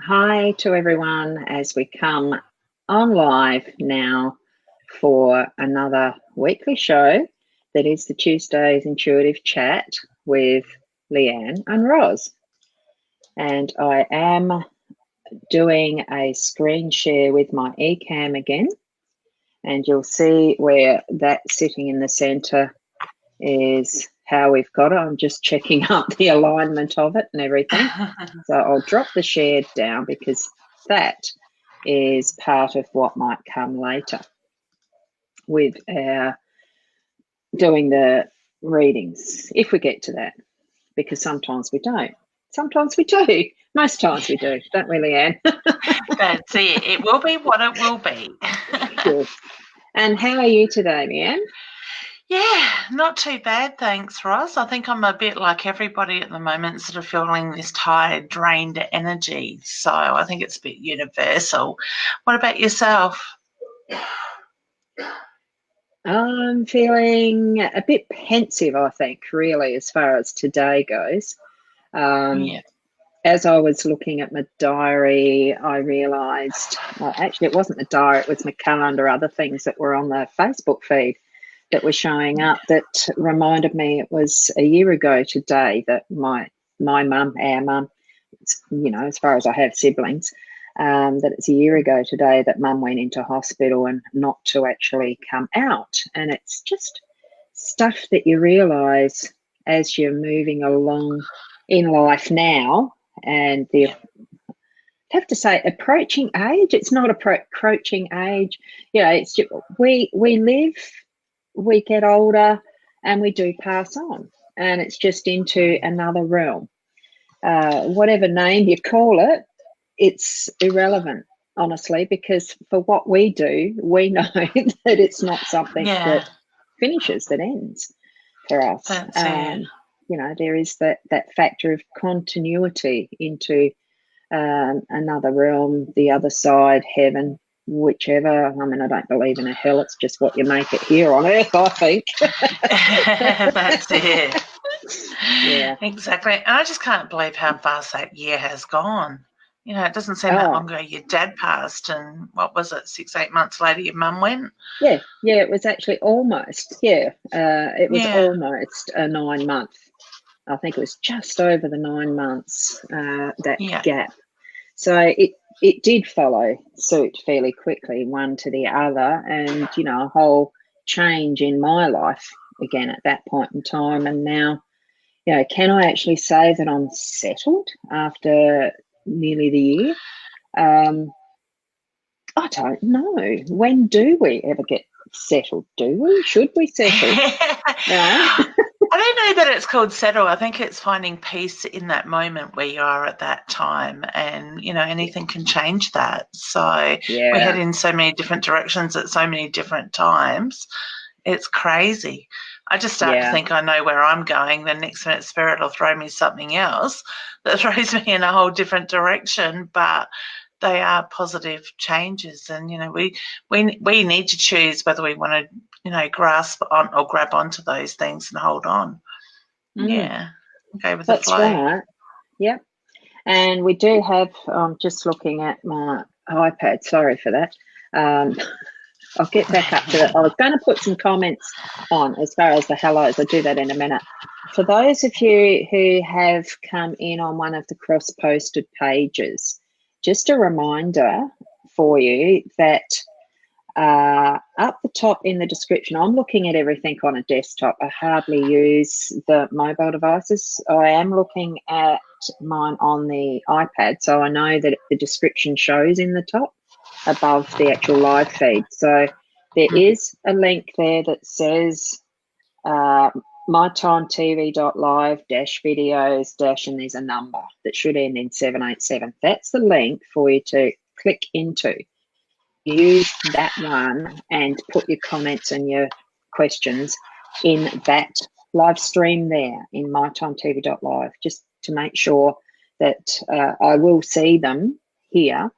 Hi to everyone as we come on live now for another weekly show that is the Tuesdays Intuitive Chat with Leanne and Ros. And I am doing a screen share with my eCam again, and you'll see where that sitting in the center is how we've got it. I'm just checking up the alignment of it and everything. So I'll drop the share down because that is part of what might come later with our doing the readings, if we get to that, because sometimes we don't. Sometimes we do. Most times we do, don't we, Leanne? That's it. It will be what it will be. Good. And how are you today, Leanne? Yeah, not too bad, thanks, Ross. I think I'm a bit like everybody at the moment, sort of feeling this tired, drained energy. So I think it's a bit universal. What about yourself? I'm feeling a bit pensive, I think, really, as far as today goes. Yeah. As I was looking at my diary, I realised, well, actually, it wasn't the diary, it was my calendar, other things that were on the Facebook feed that were showing up that reminded me it was a year ago today that my mum, our mum, you know, as far as I have siblings, that it's a year ago today that mum went into hospital and not to actually come out. And it's just stuff that you realise as you're moving along in life now, and the have to say approaching age. It's not approaching age. You know, it's just, we live, we get older, and we do pass on, and it's just into another realm. Whatever name you call it, it's irrelevant, honestly, because for what we do, we know that it's not something that finishes, that ends for us. That's it. You know, there is that factor of continuity into another realm, the other side, heaven, whichever. I mean, I don't believe in a hell. It's just what you make it here on earth, I think. That's it. Yeah. Exactly. And I just can't believe how fast that year has gone. You know, it doesn't seem that long ago your dad passed, and what was it, 6-8 months later your mum went? Yeah, it was actually almost, it was almost a 9-month. I think it was just over the 9 months, that gap. So it did follow suit fairly quickly, one to the other, and, you know, a whole change in my life again at that point in time. And now, you know, can I actually say that I'm settled after nearly the year? I don't know. When do we ever get settled? Do we? Should we settle? I don't know that it's called settle. I think it's finding peace in that moment where you are at that time, and, you know, anything can change that. So we head in so many different directions at so many different times. It's crazy. I just start to think I know where I'm going. The next minute Spirit will throw me something else that throws me in a whole different direction. But they are positive changes, and, you know, we need to choose whether we want to, you know, grasp on or grab onto those things and hold on. Yeah, okay, with the flow. That's right. Yep. And we do have, I'm just looking at my iPad, sorry for that. I'll get back up to it. I was going to put some comments on as far as the hellos. I'll do that in a minute. For those of you who have come in on one of the cross-posted pages, just a reminder for you that up the top in the description, I'm looking at everything on a desktop. I hardly use the mobile devices. I am looking at mine on the iPad, so I know that the description shows in the top above the actual live feed. So there is a link there that says mytimetv.live-videos- and there's a number that should end in 787. That's the link for you to click into. Use that one and put your comments and your questions in that live stream there in mytimetv.live, just to make sure that I will see them here.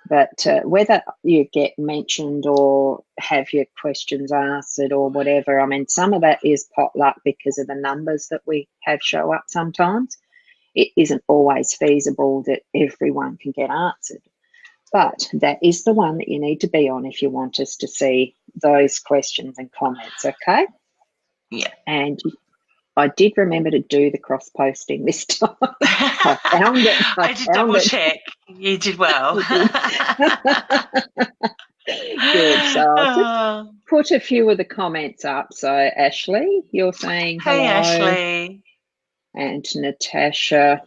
But whether you get mentioned or have your questions answered or whatever, I mean, some of that is potluck because of the numbers that we have show up sometimes. it isn't always feasible that everyone can get answered. But that is the one that you need to be on if you want us to see those questions and comments, okay? Yeah. And I did remember to do the cross-posting this time. I found it. I did double check. You did well. Good. So I'll just put a few of the comments up. So Ashley, you're saying hello. Hey, Ashley. And Natasha.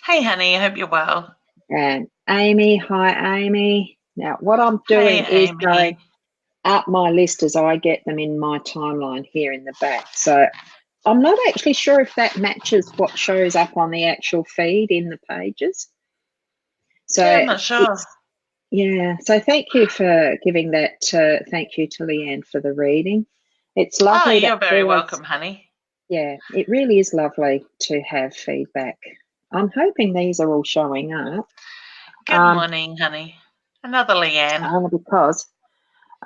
Hey, honey. I hope you're well. And Amy. Hi, Amy. Now, what I'm doing is going up my list as I get them in my timeline here in the back. So I'm not actually sure if that matches what shows up on the actual feed in the pages. So yeah, I'm not sure. Yeah, so thank you for giving that. Thank you to Leanne for the reading. It's lovely. Oh, you're very welcome, honey. Yeah, it really is lovely to have feedback. I'm hoping these are all showing up. Good morning, honey. Another Leanne. Only because,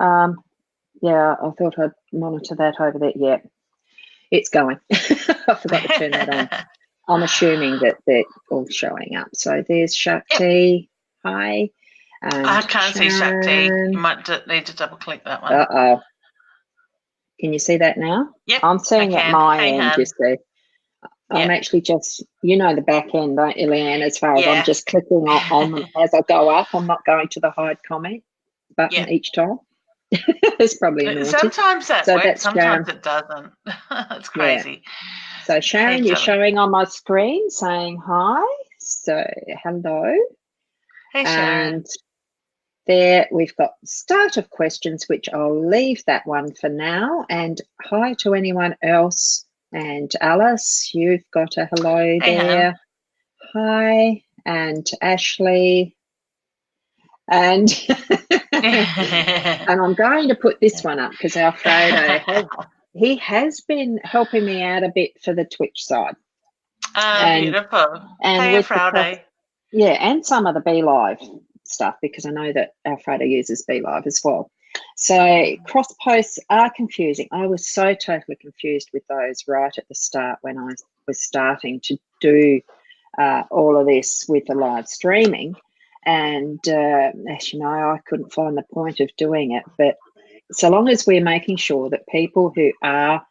yeah, I thought I'd monitor that over there. Yeah, it's going. I forgot to turn that on. I'm assuming that they're all showing up. So there's Shakti. Yep. Hi. And I can't see Shakti. You might need to double click that one. Uh-oh. Can you see that now? Yep. I'm seeing at my end, you see. I'm actually just, the back end, don't you, Leanne, as far as I'm just clicking on them as I go up. I'm not going to the hide comment button each time. It's probably naughty. Sometimes that works, sometimes it doesn't. It's crazy. Yeah. So Sharon, you're showing on my screen saying hi. So hello. Hey, Sharon. And there we've got start of questions, which I'll leave that one for now. And hi to anyone else. And Alice, you've got a hello there. Hi. And Ashley. And and I'm going to put this one up because Alfredo, he has been helping me out a bit for the Twitch side. Beautiful. And hey, Alfredo. And some of the Be Live stuff, because I know that Alfredo uses Be Live as well. So cross posts are confusing. I was so totally confused with those right at the start when I was starting to do all of this with the live streaming. And as you know, I couldn't find the point of doing it. But so long as we're making sure that people who are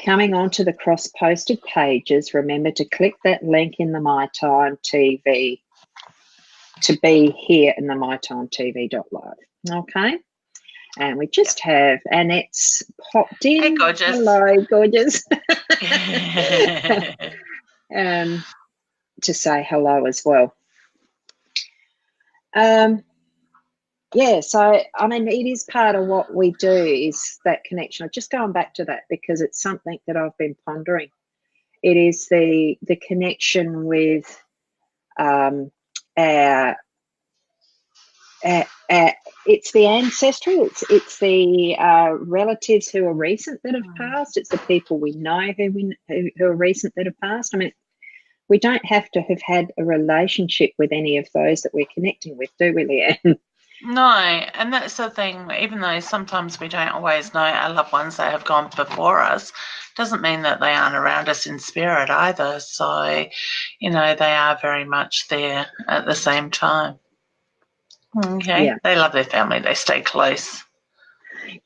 coming onto the cross-posted pages, remember to click that link in the My Time TV to be here in the mytimetv.live. Okay? And we just have Annette's popped in. Hey, gorgeous. Hello, gorgeous. To say hello as well. Yeah, so, I mean, it is part of what we do is that connection. I'm just going back to that because it's something that I've been pondering. It is the connection with it's the ancestry, it's the relatives who are recent that have passed, it's the people we know who are recent that have passed. I mean, we don't have to have had a relationship with any of those that we're connecting with, do we, Leanne? No, and that's the thing, even though sometimes we don't always know our loved ones that have gone before us, doesn't mean that they aren't around us in spirit either. So, they are very much there at the same time. Okay, yeah. They love their family, they stay close.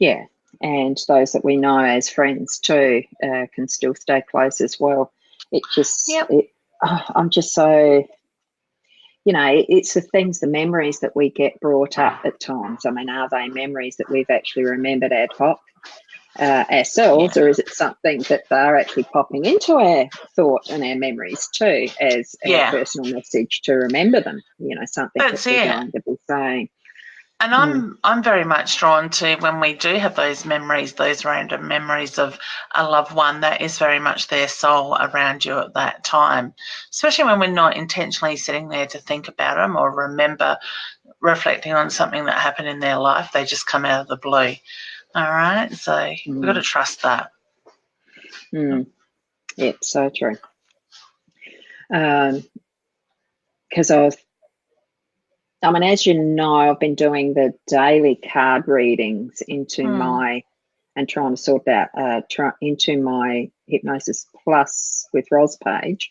Yeah, and those that we know as friends too can still stay close as well. It just, I'm just so... it's the things, the memories that we get brought up at times. I mean, are they memories that we've actually remembered ad hoc ourselves, or is it something that they're actually popping into our thought and our memories too as a personal message to remember them? Something that we're going to be saying. And I'm very much drawn to when we do have those memories, those random memories of a loved one that is very much their soul around you at that time, especially when we're not intentionally sitting there to think about them or remember reflecting on something that happened in their life. They just come out of the blue. All right? So we've got to trust that. Yeah, so true. Because as you know, I've been doing the daily card readings into my, and trying to sort that into my Hypnosis Plus with Ros page.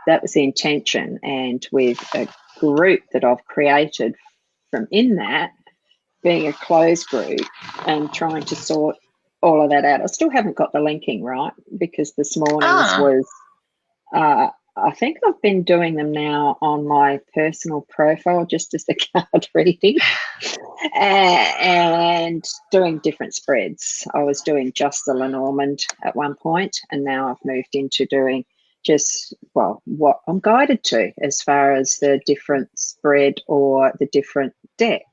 that was the intention. And with a group that I've created from in that, being a closed group and trying to sort all of that out. I still haven't got the linking right, because this morning's was, I think I've been doing them now on my personal profile just as the card reading and doing different spreads. I was doing just the Lenormand at one point, and now I've moved into doing just, well, what I'm guided to as far as the different spread or the different deck.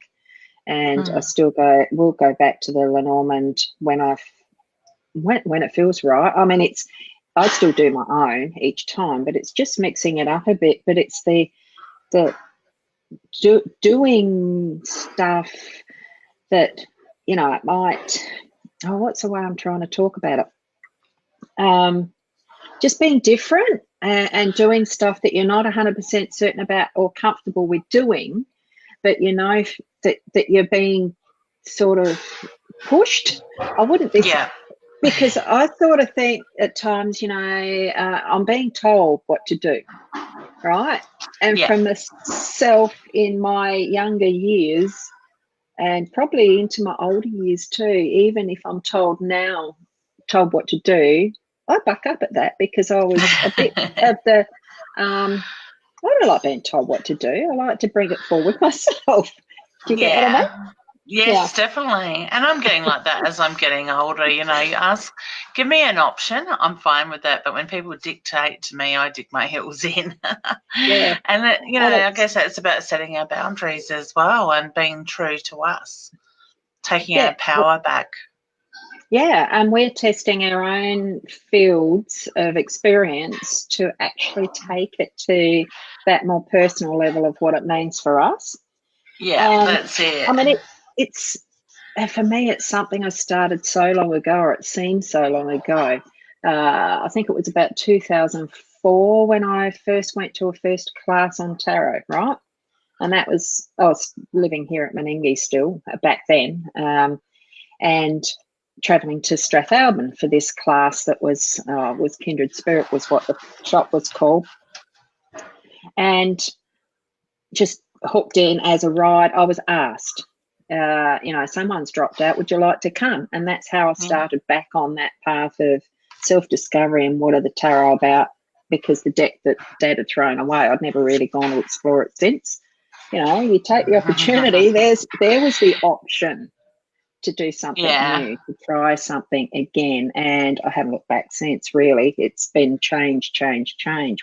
And I still will go back to the Lenormand when it feels right. I mean, I still do my own each time, but it's just mixing it up a bit. But it's the doing stuff that, you know, it might, what's the way I'm trying to talk about it? Just being different and doing stuff that you're not 100% certain about or comfortable with doing, but you know that you're being sort of pushed. I wouldn't be, because I sort of think at times, you know, I'm being told what to do, right? And from the self in my younger years, and probably into my older years too, even if I'm told what to do, I buck up at that, because I was a bit of the, I don't like being told what to do. I like to bring it forward myself. Do you get what I mean? Yes, definitely. And I'm getting like that as I'm getting older. You know, give me an option, I'm fine with that. But when people dictate to me, I dig my heels in. And, you know, I guess that's about setting our boundaries as well and being true to us, taking our power back. Yeah, and we're testing our own fields of experience to actually take it to that more personal level of what it means for us. Yeah, that's it. I mean, it's for me, it's something I started so long ago, or it seems so long ago. I think it was about 2004 when I first went to a first class on tarot, right? And that was, I was living here at Meningie still back then, and travelling to Strathalbyn for this class that was Kindred Spirit was what the shop was called, and just hooked in as a ride. I was asked, you know, someone's dropped out, would you like to come? And that's how I started back on that path of self-discovery and what are the tarot about, because the deck that Dad had thrown away, I'd never really gone to explore it since. You know, you take the opportunity. There was the option to do something new, to try something again, and I haven't looked back since, really. It's been change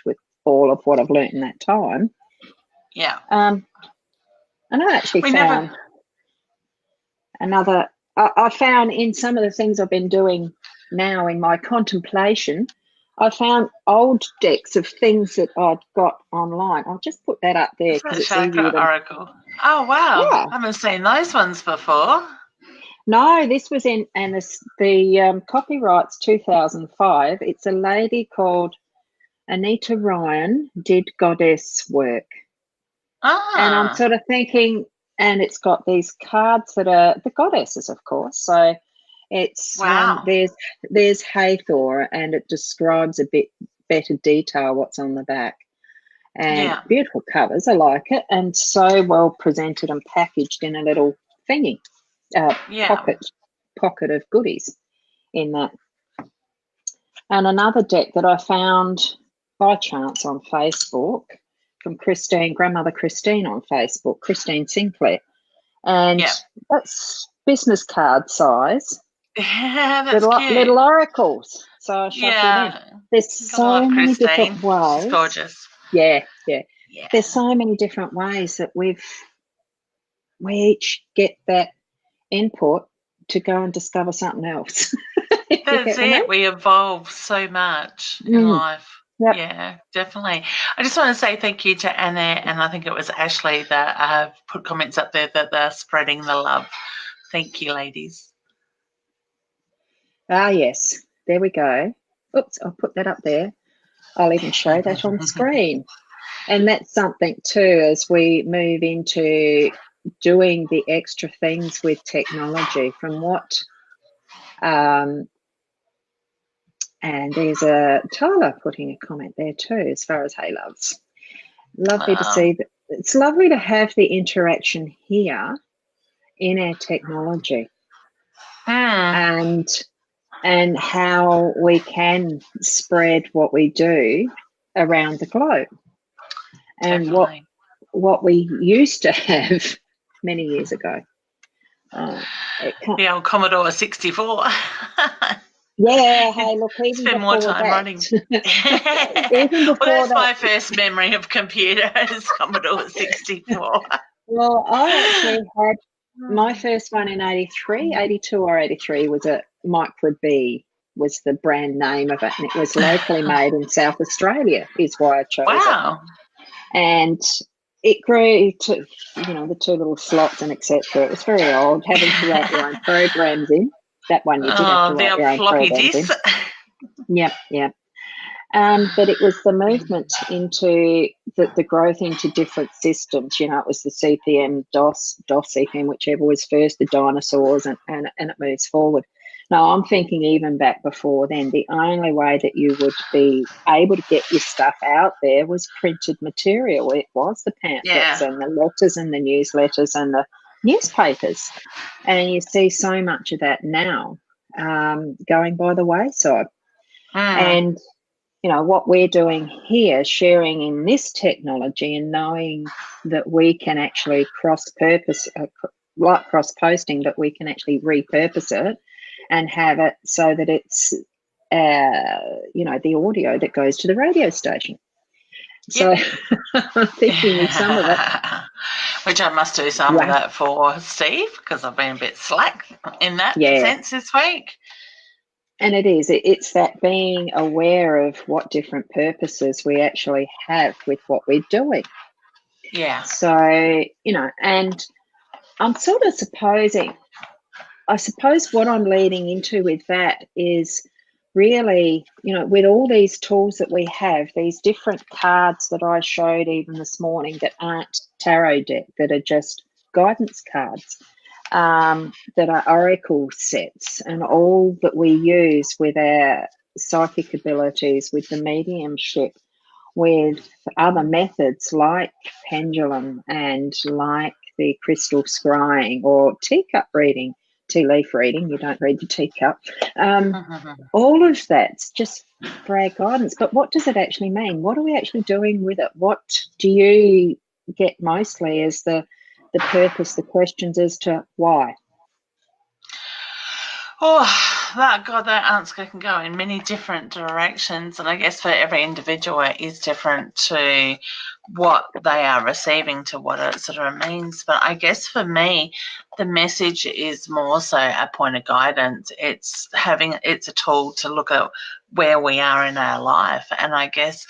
with all of what I've learnt in that time. And I actually found I found in some of the things I've been doing now in my contemplation, I found old decks of things that I'd got online. I'll just put that up there because it's easier to... Oracle. Oh, wow. Yeah. I haven't seen those ones before. No, this was in, and the copyright's 2005. It's a lady called Anita Ryan did goddess work. And I'm sort of thinking, and it's got these cards that are the goddesses, of course. So it's there's Hathor, and it describes a bit better detail what's on the back. And beautiful covers, I like it, and so well presented and packaged in a little thingy, pocket of goodies in that. And another deck that I found by chance on Facebook from Grandmother Christine on Facebook, Christine Sinclair, and that's business card size. That's little oracles. So I shuffled in. There's so many different ways. She's gorgeous. Yeah. There's so many different ways that we each get that input to go and discover something else. That's it. We evolve so much in life. Yep. Yeah, definitely. I just want to say thank you to Anna, and I think it was Ashley that put comments up there that they're spreading the love. Thank you, ladies. Ah, yes. There we go. Oops, I'll put that up there. I'll even show that on screen. And that's something too, as we move into doing the extra things with technology, from what And there's a Tyler putting a comment there too, as far as hey loves. Lovely to see. It's lovely to have the interaction here in our technology, and how we can spread what we do around the globe. And what we used to have many years ago. The old Commodore 64. Yeah, hey, look, even spend more time running. Even before well, that's my first memory of computers, Commodore 64. Well, I actually had my first one in 83, 82 or 83 was a Micro B was the brand name of it, and it was locally made in South Australia is why I chose it. And it grew to, the two little slots and etc. It was very old, having to write your own programs in. That one you did have to write your own programs in. Yep. But it was the movement into the growth into different systems. It was the CPM, DOS CPM, whichever was first, the dinosaurs, and it moves forward. Now, I'm thinking even back before then, the only way that you would be able to get your stuff out there was printed material. It was the pamphlets and the letters and the newsletters and the newspapers. And you see so much of that now going by the wayside. And what we're doing here, sharing in this technology and knowing that we can actually cross-purpose, like cross-posting, that we can actually repurpose it and have it so that it's, the audio that goes to the radio station. So I'm thinking with some of it. Which I must do some of that for Steve, because I've been a bit slack in that sense this week. And it is. It's that being aware of what different purposes we actually have with what we're doing. Yeah. So, and I'm sort of I suppose what I'm leading into with that is really, with all these tools that we have, these different cards that I showed even this morning that aren't tarot deck, that are just guidance cards. That are oracle sets, and all that we use with our psychic abilities, with the mediumship, with other methods like pendulum and like the crystal scrying or teacup reading, tea leaf reading, you don't read the teacup. All of that's just for our guidance. But what does it actually mean? What are we actually doing with it? What do you get mostly as the purpose, the questions as to why? That answer can go in many different directions, and I guess for every individual it is different to what they are receiving, to what it sort of means. But I guess for me, the message is more so a point of guidance. It's a tool to look at where we are in our life. And I guess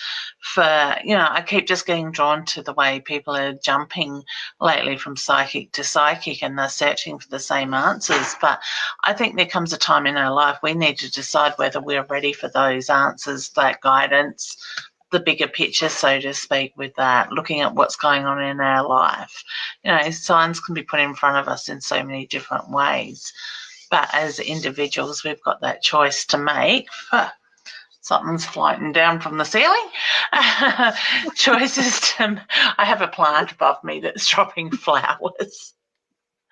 I keep just getting drawn to the way people are jumping lately from psychic to psychic, and they're searching for the same answers. But I think there comes a time in our life we need to decide whether we're ready for those answers, that guidance, the bigger picture, so to speak, with that, looking at what's going on in our life. Signs can be put in front of us in so many different ways. But as individuals, we've got that choice to make. Something's floating down from the ceiling. Choices to... I have a plant above me that's dropping flowers.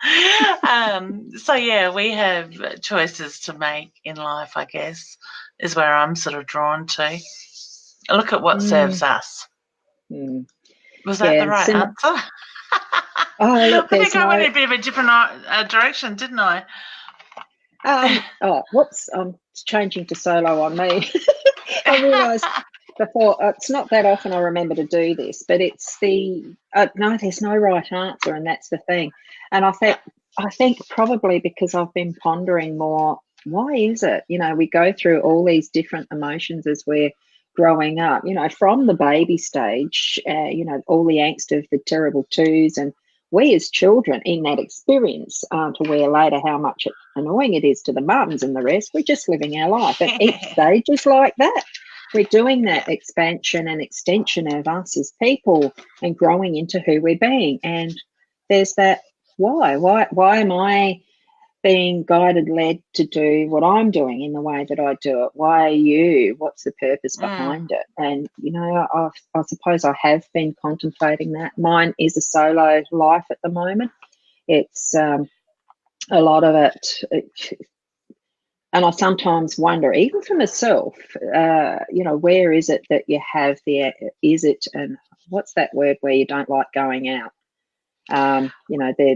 We have choices to make in life, I guess, is where I'm sort of drawn to. Look at what serves us. Was that the right answer? Look, I think I went in a bit of a different direction, didn't I? Whoops, I'm changing to solo on me. I realised before, it's not that often I remember to do this, but it's no, there's no right answer, and that's the thing. And I think probably because I've been pondering more, why is it, we go through all these different emotions as we're growing up, from the baby stage, all the angst of the terrible twos, and we as children in that experience to where later how much annoying it is to the mums and the rest, we're just living our life. And each stage is like that. We're doing that expansion and extension of us as people and growing into who we're being. And there's that why am I being guided, led to do what I'm doing in the way that I do it. Why are you? What's the purpose behind it? And, I suppose I have been contemplating that. Mine is a solo life at the moment. It's a lot of it, and I sometimes wonder, even for myself, where is it that you have is it, and what's that word where you don't like going out? There's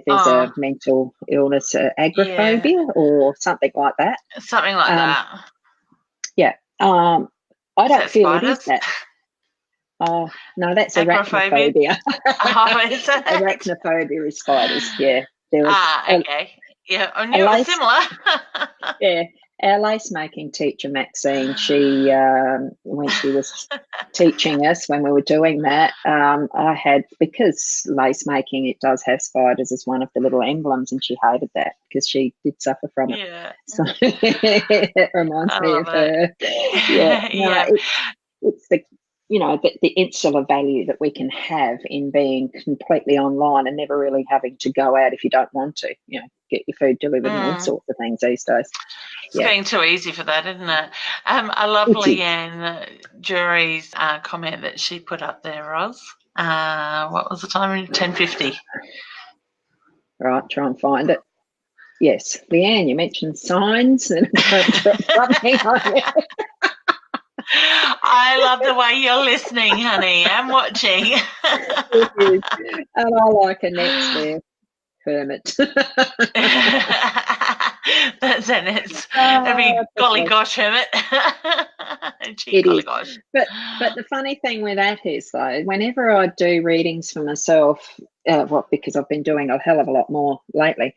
a mental illness, agoraphobia, or something like that. Something like that. Yeah. I don't feel spiders? It is that. Oh, no, that's arachnophobia. Is it? Arachnophobia is spiders, yeah. Okay. Yeah, I knew it was similar. Yeah. Our lace making teacher, Maxine, she when she was teaching us, when we were doing that, I had, because lace making, it does have spiders as one of the little emblems, and she hated that because she did suffer from it. Yeah. So it reminds me of her. Yeah. No, it's the the insular value that we can have in being completely online and never really having to go out if you don't want to, get your food delivered and all sorts of things these days. It's getting too easy for that, isn't it? I love Leanne Jury's comment that she put up there, Ros. What was the time? 10:50. Right, try and find it. Yes, Leanne, you mentioned signs and something on it. I love the way you're listening, honey. I'm watching. It is. And I like a next there, hermit. That's in it. That'd be golly gosh, hermit. Gee, golly gosh. But the funny thing with that is, though, whenever I do readings for myself, because I've been doing a hell of a lot more lately,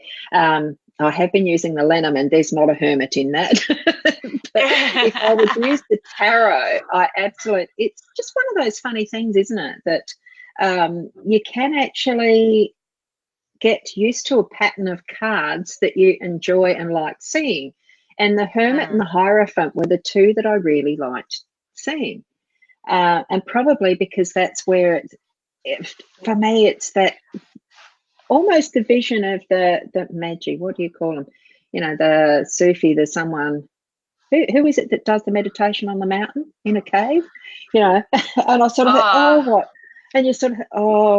I have been using the Lenormand. There's not a hermit in that. But if I would use the tarot, it's just one of those funny things, isn't it? That you can actually get used to a pattern of cards that you enjoy and like seeing. And the Hermit and the Hierophant were the two that I really liked seeing. And probably because that's where for me, it's that almost the vision of the Magi, what do you call them? The Sufi, there's someone, who is it that does the meditation on the mountain in a cave? And I sort of thought, what? And you sort of,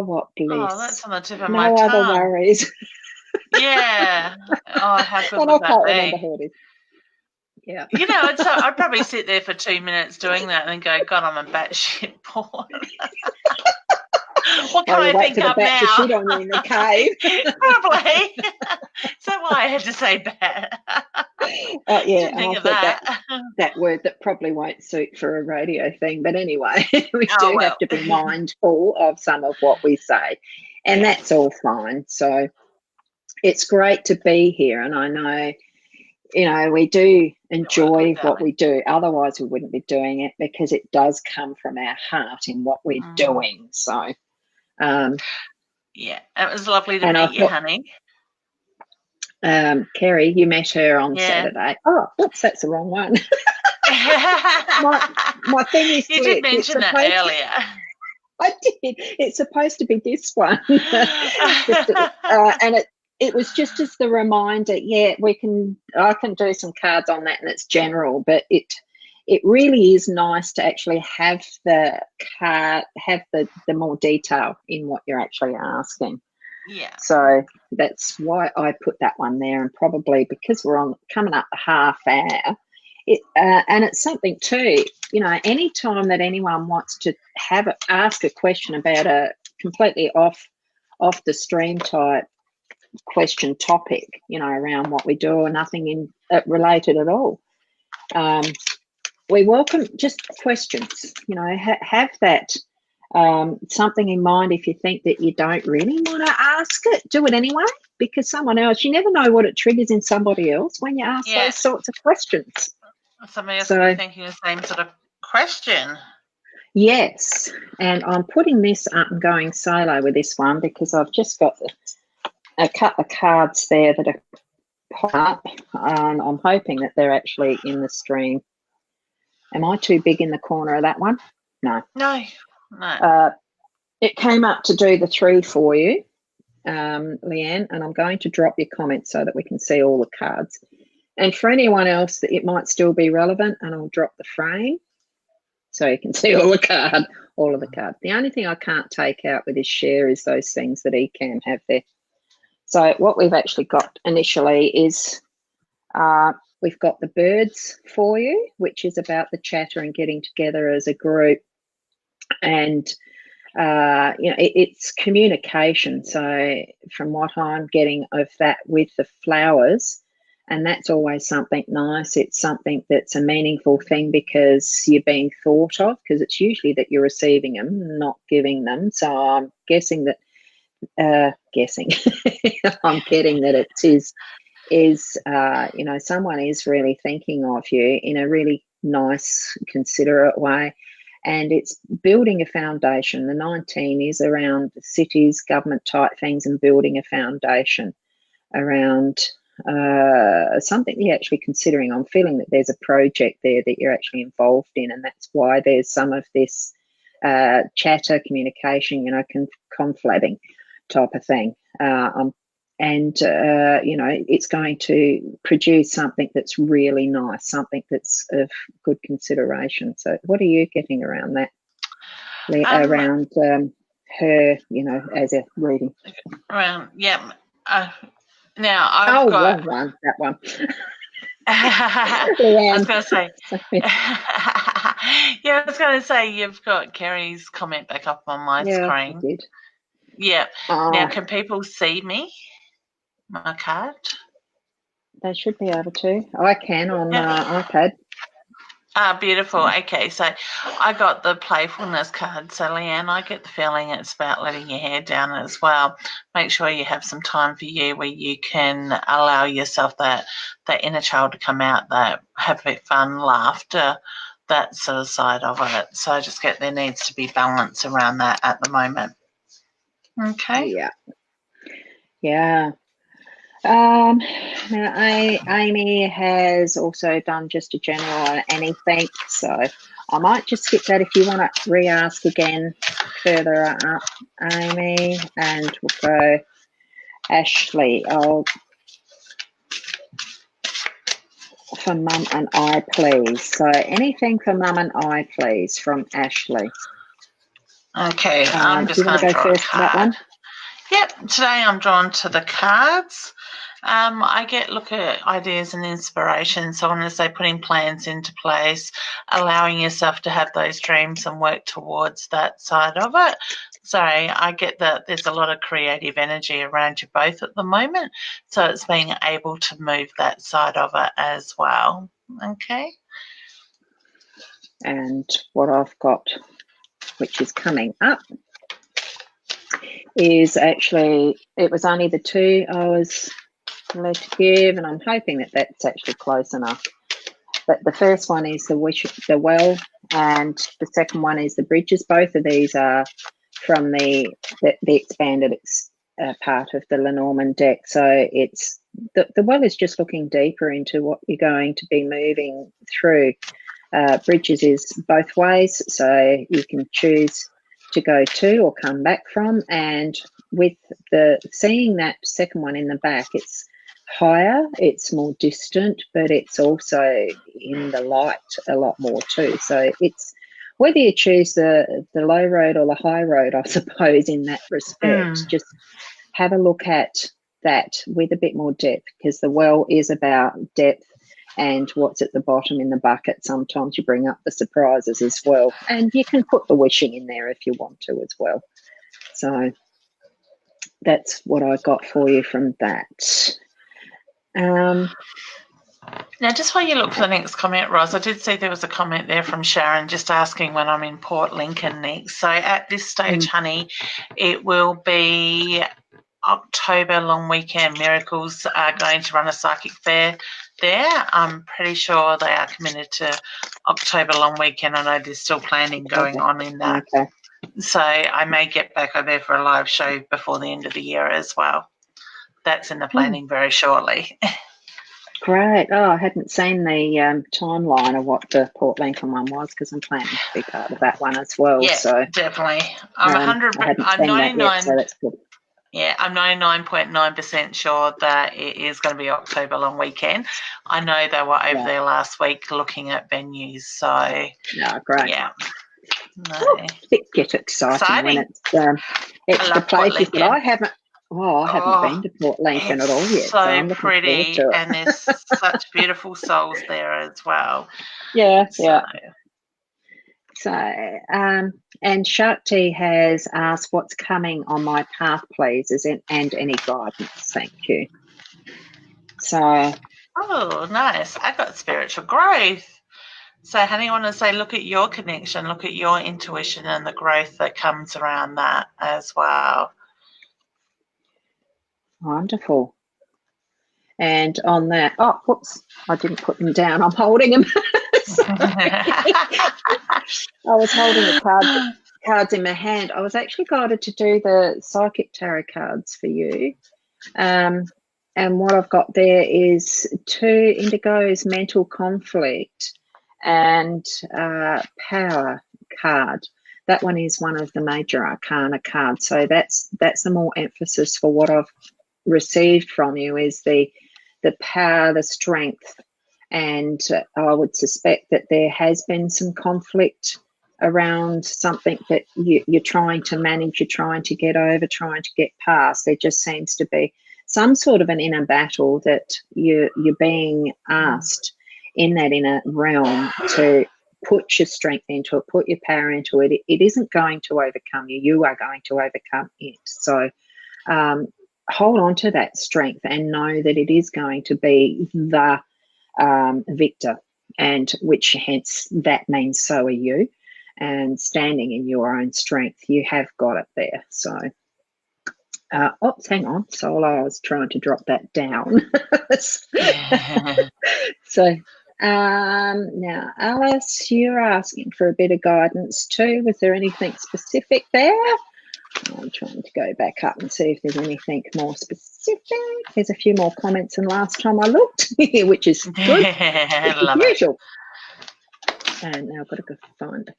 what bliss. Oh, that's on the tip of my tongue. No other worries. Yeah. Oh, how good and would I can't that remember be? who it is. Yeah. I'd probably sit there for 2 minutes doing that and then go, God, I'm a batshit bored. What can I think up now? Shit on you in the cave. Probably. Is that why I had to say bat? Yeah, and I thought that word that probably won't suit for a radio thing. But anyway, we have to be mindful of some of what we say. And that's all fine. So it's great to be here. And I know, we do enjoy what we do. Otherwise, we wouldn't be doing it, because it does come from our heart in what we're doing. So, yeah, it was lovely to meet you, honey. Kerry, you met her on Saturday. Oh, oops, that's the wrong one. my thing is you did mention that earlier. I did. It's supposed to be this one. And it was just as the reminder, I can do some cards on that, and it's general, but it really is nice to actually have the card, have the more detail in what you're actually asking. Yeah. So that's why I put that one there, and probably because we're coming up the half hour, and it's something too, any time that anyone wants to ask a question about a completely off the stream type question topic, around what we do, or nothing related at all. We welcome just questions, have that something in mind. If you think that you don't really want to ask it, do it anyway, because someone else, you never know what it triggers in somebody else when you ask those sorts of questions. Somebody else will be thinking the same sort of question. Yes, and I'm putting this up and going solo with this one, because I've just got a couple of cards there that are pop up, and I'm hoping that they're actually in the stream. Am I too big in the corner of that one? No. No. It came up to do the 3 for you. Leanne, and I'm going to drop your comments so that we can see all the cards. And for anyone else, that it might still be relevant, and I'll drop the frame so you can see all the cards. The only thing I can't take out with this share is those things that he can have there. So what we've actually got initially is we've got the birds for you, which is about the chatter and getting together as a group. And, it's communication. So from what I'm getting of that with the flowers, and that's always something nice. It's something that's a meaningful thing because you're being thought of, because it's usually that you're receiving them, not giving them. So I'm guessing that, I'm getting that it is someone is really thinking of you in a really nice, considerate way. And it's building a foundation. The 19 is around cities, government type things, and building a foundation around something you're actually considering. I'm feeling that there's a project there that you're actually involved in, and that's why there's some of this chatter, communication, conflabbing type of thing. It's going to produce something that's really nice, something that's of good consideration. So what are you getting around that? Around her, as a reading? Around, yeah. Now, I've got... one, that one. I was going to say... I was going to say you've got Kerry's comment back up on my screen. I did. Yeah. Now, can people see me? My card? They should be able to. I can on iPad. Beautiful. Okay, so I got the playfulness card. So, Leanne, I get the feeling it's about letting your hair down as well. Make sure you have some time for you where you can allow yourself that inner child to come out, that have a bit fun, laughter, that sort of side of it. So I just get there needs to be balance around that at the moment. Okay. Yeah. Now, Amy has also done just a general on anything, so I might just skip that if you want to re-ask again further up, Amy, and we'll go Ashley. For Mum and I, please. So anything for Mum and I, please, from Ashley. Okay, I'm just going to go first for that one. Yep, today I'm drawn to the cards. I look at ideas and inspiration. So when I say putting plans into place, allowing yourself to have those dreams and work towards that side of it. So I get that there's a lot of creative energy around you both at the moment. So it's being able to move that side of it as well. Okay. And what I've got, which is coming up, is actually, it was only the two I was led to give, and I'm hoping that that's actually close enough. But the first one is the well, and the second one is the bridges. Both of these are from the expanded part of the Lenormand deck. So it's the well is just looking deeper into what you're going to be moving through. Bridges is both ways, so you can choose to go to or come back from. And with the seeing that second one in the back, it's higher, it's more distant, but it's also in the light a lot more too. So it's whether you choose the low road or the high road, I suppose, in that respect. Just have a look at that with a bit more depth, because the well is about depth and what's at the bottom in the bucket. Sometimes you bring up the surprises as well, and you can put the wishing in there if you want to as well. So that's what I got for you from that. Now, just while you look for the next comment, Ros, I did see there was a comment there from Sharon just asking when I'm in Port Lincoln next. So at this stage, honey, it will be October long weekend. Miracles are going to run a psychic fair there. I'm pretty sure they are committed to October long weekend. I know there's still planning going on in that. Okay. So I may get back over there for a live show before the end of the year as well. That's in the planning very shortly. Great. Oh, I hadn't seen the timeline of what the Port Lincoln one was, because I'm planning to be part of that one as well. Yeah, so definitely. I'm 99. so that's good. Yeah, I'm 99.9% sure that it is going to be October long weekend. I know they were over there last week looking at venues, so yeah, great. Yeah. No. It gets exciting when it's the places that I haven't. I haven't been to Port Lincoln at all yet. So I'm looking pretty, forward to it. And there's such beautiful souls there as well. Yeah. So, and Shakti has asked what's coming on my path, please, and any guidance. Thank you. So. Oh, nice. I got spiritual growth. So, honey, I want to say, look at your connection, look at your intuition and the growth that comes around that as well. Wonderful. And on that, whoops, I didn't put them down. I'm holding them. I was holding the cards in my hand. I was actually guided to do the psychic tarot cards for you. And what I've got there is 2 indigos, mental conflict, and power card. That one is one of the major arcana cards. So that's the more emphasis for what I've received from you is the power, the strength, and I would suspect that there has been some conflict around something that you're trying to manage, you're trying to get over, trying to get past. There just seems to be some sort of an inner battle that you're being asked in that inner realm to put your strength into it, put your power into it. It isn't going to overcome you. You are going to overcome it. So hold on to that strength and know that it is going to be the victor, and which hence that means so are you. And standing in your own strength, you have got it there. So, hang on, Soul, I was trying to drop that down. So, now, Alice, you're asking for a bit of guidance too. Was there anything specific there? I'm trying to go back up and see if there's anything more specific. There's a few more comments than last time I looked, which is good. Usual. And now I've got to go find it.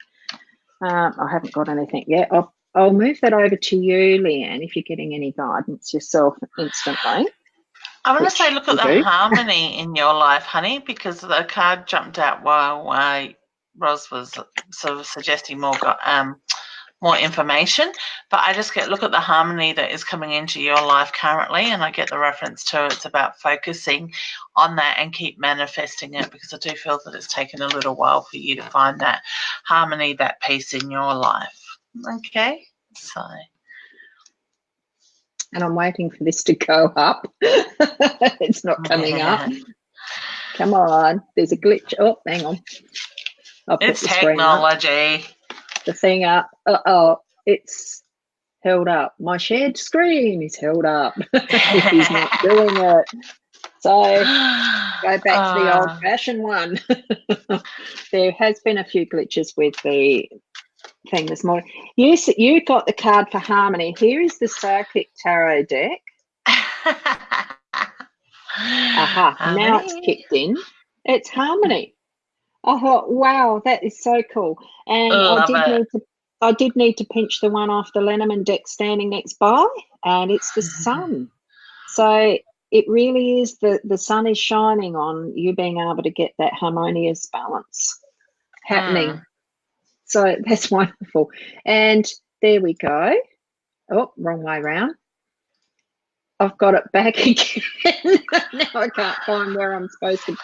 I haven't got anything yet. I'll move that over to you, Leanne, if you're getting any guidance yourself instantly. I want to say, look at the harmony in your life, honey, because the card jumped out while Ros was sort of suggesting more information, but I just look at the harmony that is coming into your life currently, and I get the reference to it's about focusing on that and keep manifesting it, because I do feel that it's taken a little while for you to find that harmony, that peace in your life. Okay, so. And I'm waiting for this to go up. It's not coming up. Come on, there's a glitch. Oh, hang on. It's technology. The thing up. It's held up. My shared screen is held up. It is not doing it. So go back to the old-fashioned one. There has been a few glitches with the thing this morning. You got the card for harmony. Here is the psychic tarot deck. Now it's kicked in. It's harmony. I thought, wow, that is so cool. And I did need to pinch the one off the Lenormand deck standing next by, and it's the sun. So it really is the sun is shining on you being able to get that harmonious balance happening. So that's wonderful. And there we go. Oh, wrong way round. I've got it back again. Now I can't find where I'm supposed to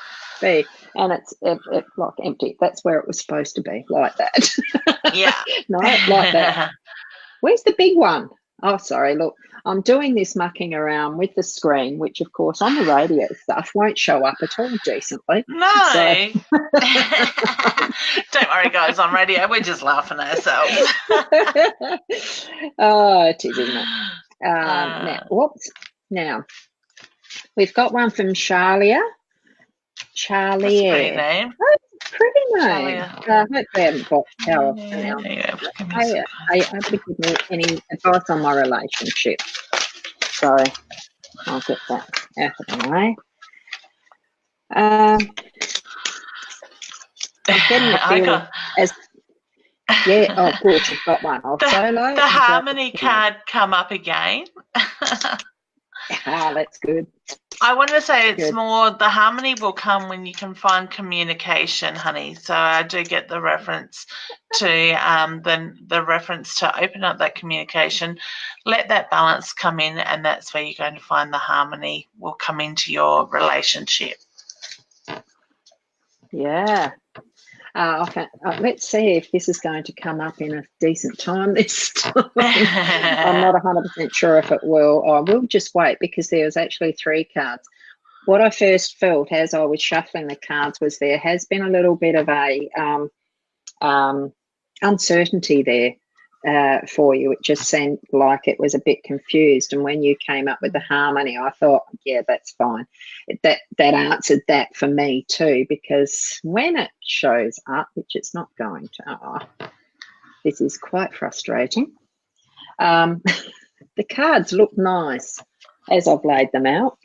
be. And it's like empty. That's where it was supposed to be, like that. Yeah. No, like that. Where's the big one? Oh, sorry. Look, I'm doing this mucking around with the screen, which, of course, on the radio stuff won't show up at all decently. No. So. Don't worry, guys. On radio, we're just laughing at ourselves. Oh, it is, isn't it? Now, we've got one from Charlia. Charlie. That's a pretty name. Oh, pretty name. I hope they haven't got power now. I don't give me any advice on my relationship. So I'll get that out of the way. I'm getting a feeling Yeah, oh, good, you've got one. Oh, solo. The harmony card come up again. That's good. I want to say it's more the harmony will come when you can find communication, honey. So I do get the reference to the reference to open up that communication, let that balance come in, and that's where you're going to find the harmony will come into your relationship. Yeah. Let's see if this is going to come up in a decent time this time. I'm not 100% sure if it will. I will just wait because there was actually 3 cards. What I first felt as I was shuffling the cards was there has been a little bit of a uncertainty there for you. It just seemed like it was a bit confused. And when you came up with the harmony, I thought, yeah, that's fine. That answered that for me too, because when it shows up, which it's not going to, this is quite frustrating. The cards look nice as I've laid them out.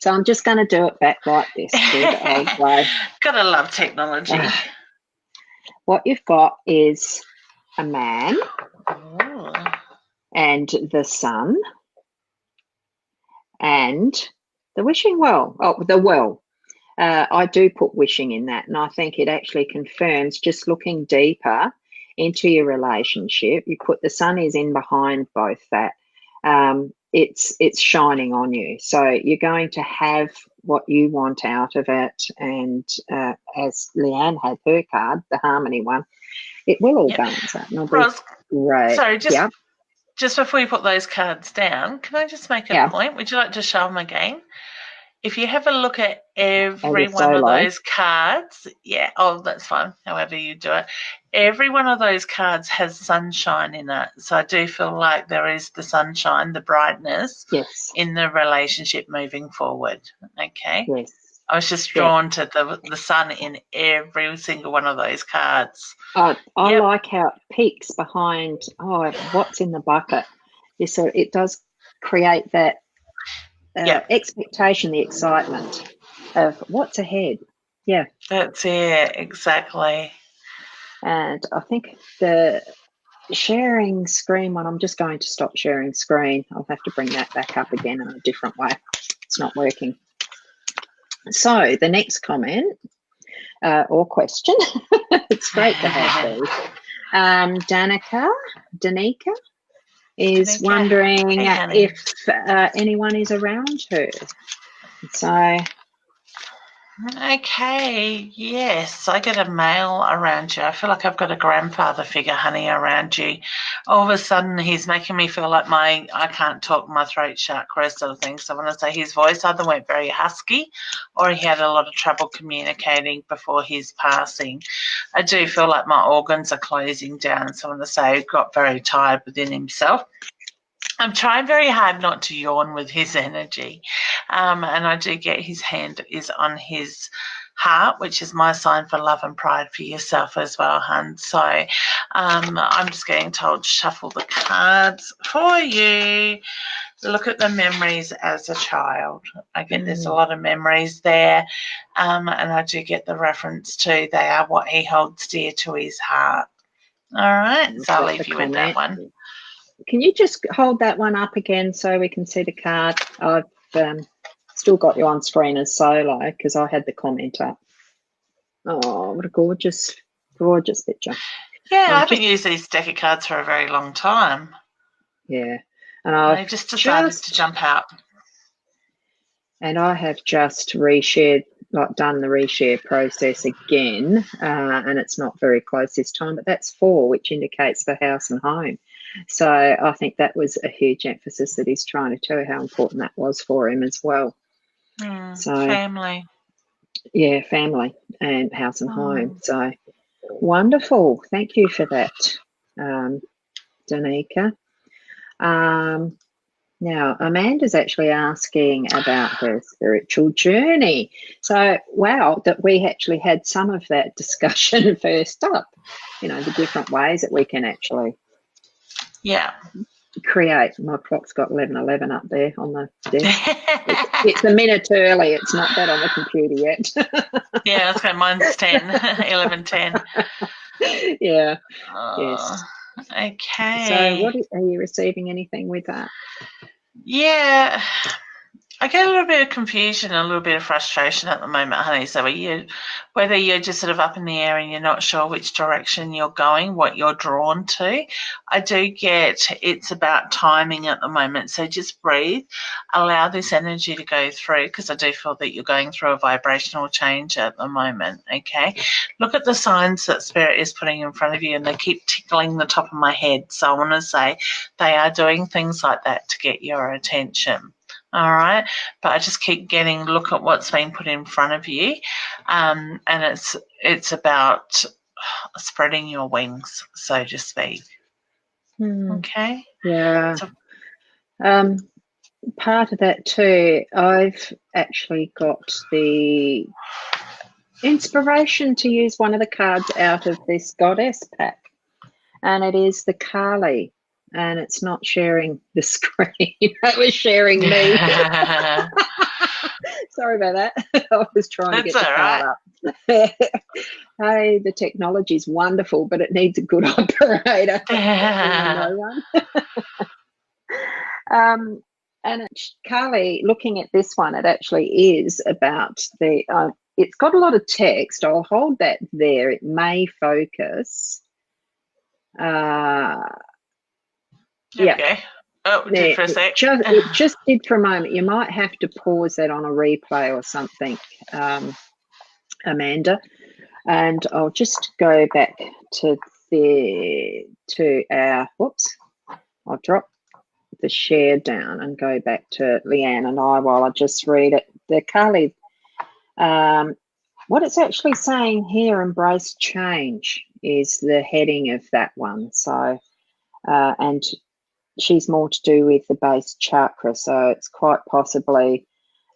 So I'm just going to do it back like this. The old way. Gotta love technology. What you've got is a man and the sun and the wishing well. Oh, the well. I do put wishing in that, and I think it actually confirms just looking deeper into your relationship. You put the sun is in behind both that. It's shining on you. So you're going to have what you want out of it. And as Leanne had her card, the harmony one, it will all balance out. Ros, great. Sorry, just before you put those cards down, can I just make a point? Would you like to show them again? If you have a look at every one of those cards, that's fine, however you do it. Every one of those cards has sunshine in it. So I do feel like there is the sunshine, the brightness in the relationship moving forward. Okay? Yes. I was just drawn to the sun in every single one of those cards. I like how it peaks behind, what's in the bucket. So it does create that expectation, the excitement of what's ahead. Yeah. That's it, exactly. And I think the sharing screen one, I'm just going to stop sharing screen. I'll have to bring that back up again in a different way. It's not working. So the next comment or question, it's great to have these. Danica is wondering if anyone is around her. So, okay, yes, I get a male around you. I feel like I've got a grandfather figure, honey, around you. All of a sudden, he's making me feel like I can't talk, my throat chakra sort of thing. So when I say his voice either went very husky or he had a lot of trouble communicating before his passing. I do feel like my organs are closing down. So when I say he got very tired within himself, I'm trying very hard not to yawn with his energy. And I do get his hand is on his heart, which is my sign for love and pride for yourself as well, hun. So I'm just getting told to shuffle the cards for you. Look at the memories as a child. I get there's a lot of memories there. And I do get the reference to they are what he holds dear to his heart. All right, so I'll leave you with that one. Can you just hold that one up again so we can see the card? I've still got you on screen as solo because I had the comment up. Oh, what a gorgeous, gorgeous picture. Yeah, I haven't used these deck of cards for a very long time. Yeah. And I've just decided to jump out. And I have just reshared, done the reshare process again, and it's not very close this time, but that's 4, which indicates the house and home. So I think that was a huge emphasis that he's trying to tell you how important that was for him as well. So family. Yeah, family and house and home. So wonderful. Thank you for that, Danica. Now, Amanda's actually asking about her spiritual journey. So, wow, that we actually had some of that discussion first up, the different ways that we can actually create. My clock's got 11:11 up there on the desk. It's a minute early. It's not that on the computer yet. Yeah, that's okay. Mine's 11:10. Yeah. Oh, Yes. okay. So what are you receiving anything with that? Yeah. I get a little bit of confusion, a little bit of frustration at the moment, honey. So whether you're just sort of up in the air and you're not sure which direction you're going, what you're drawn to, I do get it's about timing at the moment. So just breathe, allow this energy to go through, because I do feel that you're going through a vibrational change at the moment, okay? Look at the signs that Spirit is putting in front of you, and they keep tickling the top of my head. So I want to say they are doing things like that to get your attention. All right, but I just keep getting look at what's been put in front of you, and it's about spreading your wings, so to speak. Okay. Yeah. So, part of that too, I've actually got the inspiration to use one of the cards out of this goddess pack, and it is the Kali. And it's not sharing the screen. It was sharing me. Sorry about that. I was trying to get the card up. Hey, the technology is wonderful, but it needs a good operator. No one. And Carly, looking at this one, it actually is about the. It's got a lot of text. I'll hold that there. It may focus. Okay. Oh, it did for a sec. It just did for a moment. You might have to pause that on a replay or something, Amanda. And I'll just go back to our, whoops, I'll drop the share down and go back to Leanne and I while I just read it. The Kali, what it's actually saying here, embrace change, is the heading of that one. So, and she's more to do with the base chakra. So it's quite possibly,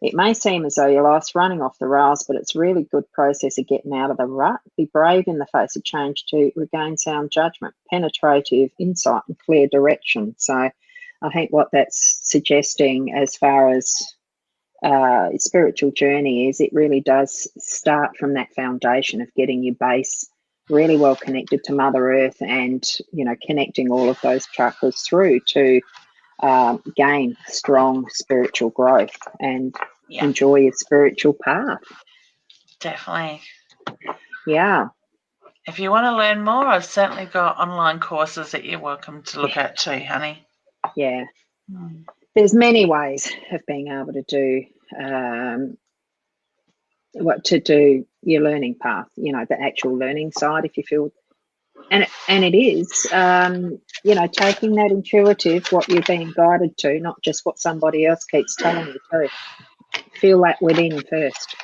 it may seem as though your life's running off the rails, but it's a really good process of getting out of the rut. Be brave in the face of change to regain sound judgment, penetrative insight and clear direction. So I think what that's suggesting as far as spiritual journey is, it really does start from that foundation of getting your base really well connected to Mother Earth and, connecting all of those chakras through to gain strong spiritual growth and enjoy your spiritual path. Definitely. Yeah. If you want to learn more, I've certainly got online courses that you're welcome to look at too, honey. Yeah. There's many ways of being able to do your learning path, the actual learning side, if you feel, and it is, taking that intuitive, what you're being guided to, not just what somebody else keeps telling you to. Feel that within first.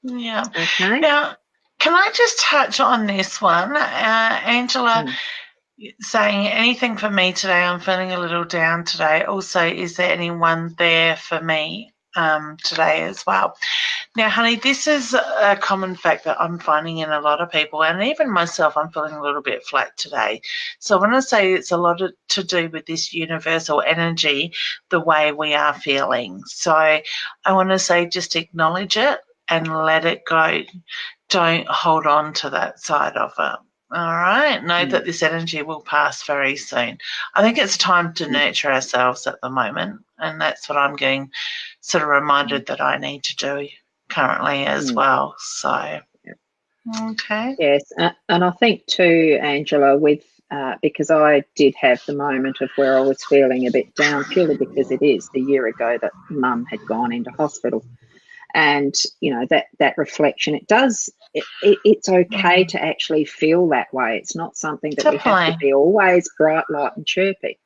Yeah. Okay. Now, can I just touch on this one? Angela saying, anything for me today? I'm feeling a little down today. Also, is there anyone there for me today as well? Now, honey, this is a common fact that I'm finding in a lot of people, and even myself, I'm feeling a little bit flat today. So I want to say it's a lot to do with this universal energy, the way we are feeling. So I want to say just acknowledge it and let it go. Don't hold on to that side of it. All right. Know that this energy will pass very soon. I think it's time to nurture ourselves at the moment, and that's what I'm getting sort of reminded that I need to do currently as well. So, okay. Yes, and I think too, Angela, with because I did have the moment of where I was feeling a bit down, purely because it is the year ago that Mum had gone into hospital. And, that reflection, it's okay to actually feel that way. It's not something that we have to be always bright, light and chirpy.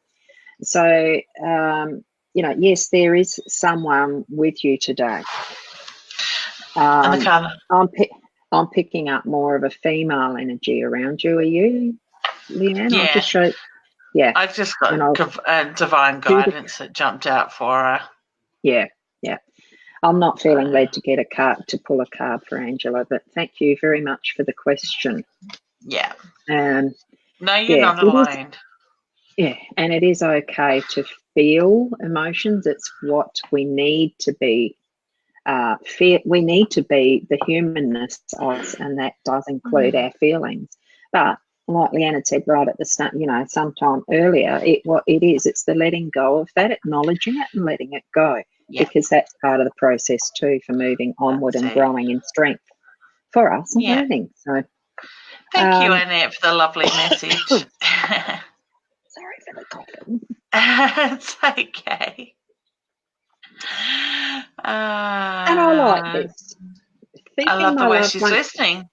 So, yes, there is someone with you today. I'm picking up more of a female energy around you. Are you, Leanne? Yeah. I'll just show. Yeah. I've just got divine guidance that jumped out for her. Yeah. I'm not feeling led to get to pull a card for Angela, but thank you very much for the question. Yeah. No, you're not alone. And it is okay to feel emotions. It's what we need to be. We need to be the humanness of us, and that does include our feelings. But like Leanne had said right at the start, sometime earlier, it's the letting go of that, acknowledging it and letting it go, because that's part of the process too for moving onward and growing in strength for us and learning. So, thank you, Annette, for the lovely message. Sorry for the coughing. It's okay. And I like this. I love the way she's listening.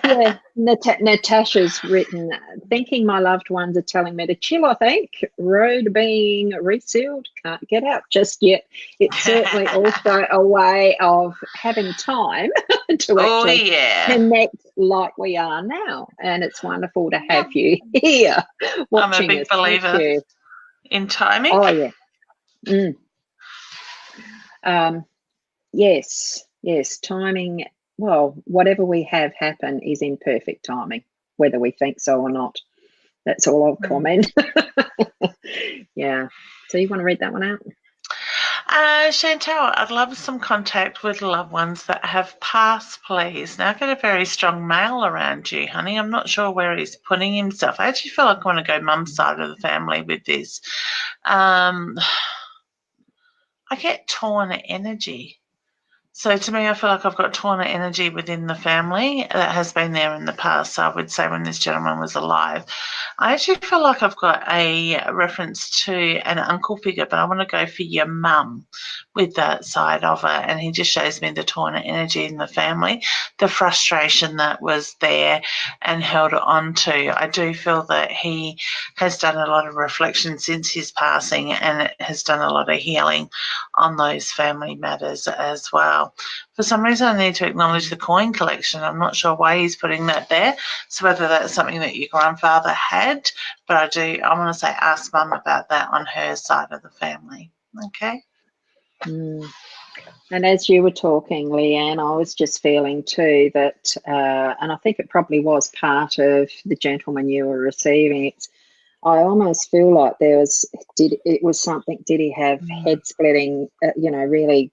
Yeah, Natasha's written, thinking my loved ones are telling me to chill, I think. Road being resealed, can't get out just yet. It's certainly also a way of having time to actually connect like we are now. And it's wonderful to have you here watching. I'm a big believer in timing. Oh, yeah. Yes, timing. Well, whatever we have happen is in perfect timing, whether we think so or not. That's all I'll comment. Yeah. So you want to read that one out? Chantal, I'd love some contact with loved ones that have passed, please. Now, I get a very strong male around you, honey. I'm not sure where he's putting himself. I actually feel like I want to go mum's side of the family with this. I get torn energy. So to me, I feel like I've got torn energy within the family that has been there in the past. So I would say when this gentleman was alive, I actually feel like I've got a reference to an uncle figure, but I want to go for your mum with that side of it. And he just shows me the torn energy in the family, the frustration that was there and held on to. I do feel that he has done a lot of reflection since his passing, and it has done a lot of healing on those family matters as well. For some reason, I need to acknowledge the coin collection. I'm not sure why he's putting that there. So whether that's something that your grandfather had, but I want to say ask Mum about that on her side of the family. Okay. And as you were talking, Leanne, I was just feeling too that, and I think it probably was part of the gentleman you were receiving. I almost feel like did he have head splitting, really